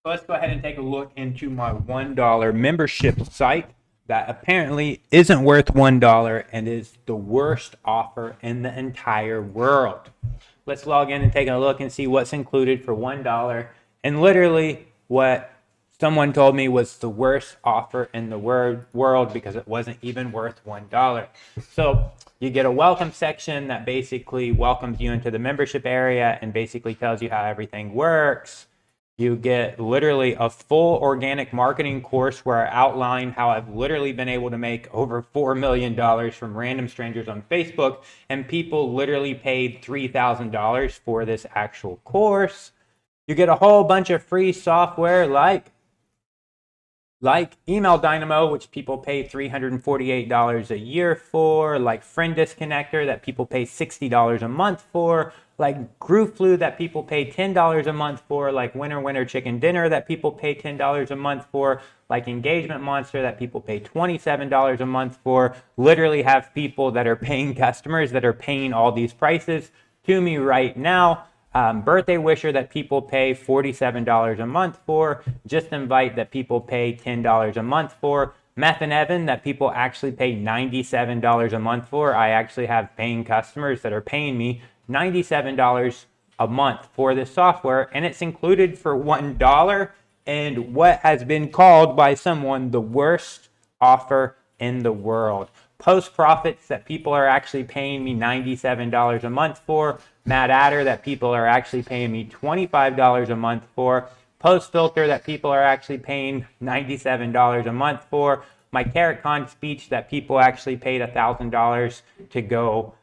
So let's go ahead and take a look into my $1 membership site that apparently isn't worth $1 and is the worst offer in the entire world. Let's log in and take a look and see what's included for $1 and literally what someone told me was the worst offer in the world because it wasn't even worth $1. So you get a welcome section that basically welcomes you into the membership area and basically tells you how everything works. You get literally a full organic marketing course where I outline how I've literally been able to make over $4 million from random strangers on Facebook, and people literally paid $3,000 for this actual course. You get a whole bunch of free software like Email Dynamo, which people pay $348 a year for, like Friend Disconnector that people pay $60 a month for, like GrooveFlu that people pay $10 a month for, like Winner Chicken Dinner that people pay $10 a month for, like Engagement Monster that people pay $27 a month for. Literally have people that are paying customers that are paying all these prices to me right now. Birthday Wisher that people pay $47 a month for, Just Invite that people pay $10 a month for, Meth and Evan that people actually pay $97 a month for. I actually have paying customers that are paying me $97 a month for this software, and it's included for $1 and what has been called by someone the worst offer in the world. Post Profits that people are actually paying me $97 a month for, Mad Adder that people are actually paying me $25 a month for, Post Filter that people are actually paying $97 a month for, my CarrotCon speech that people actually paid $1,000 to go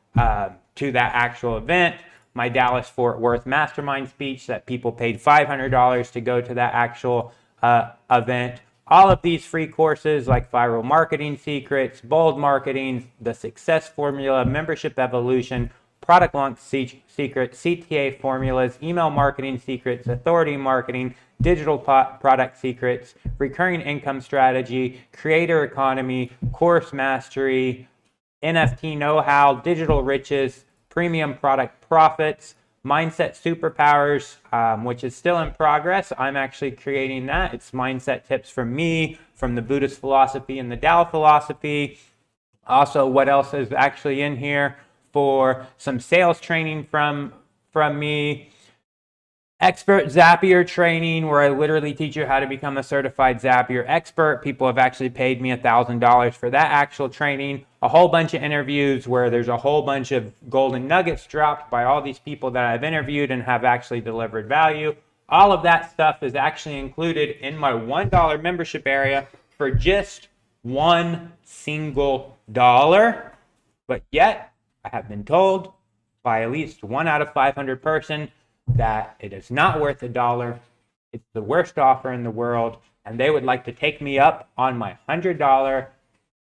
to that actual event, my Dallas Fort Worth Mastermind speech that people paid $500 to go to that actual event. All of these free courses like Viral Marketing Secrets, Bold Marketing, The Success Formula, Membership Evolution, Product Launch Secrets, CTA Formulas, Email Marketing Secrets, Authority Marketing, Digital Product Secrets, Recurring Income Strategy, Creator Economy, Course Mastery, NFT Know-How, Digital Riches, Premium Product Profits, Mindset Superpowers, which is still in progress. I'm actually creating that. It's mindset tips from me, from the Buddhist philosophy and the Tao philosophy. Also, what else is actually in here for some sales training from me. Expert Zapier training, where I literally teach you how to become a certified Zapier expert. People have actually paid me $1,000 for that actual training. A whole bunch of interviews where there's a whole bunch of golden nuggets dropped by all these people that I've interviewed and have actually delivered value. All of that stuff is actually included in my $1 membership area for just one single dollar. But yet, I have been told by at least 1 out of 500 person that it is not worth $1. It's the worst offer in the world, and they would like to take me up on my $100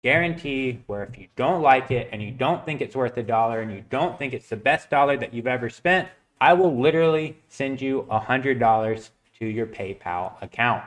guarantee, where if you don't like it and you don't think it's worth $1 and you don't think it's the best dollar that you've ever spent, I will literally send you $100 to your PayPal account.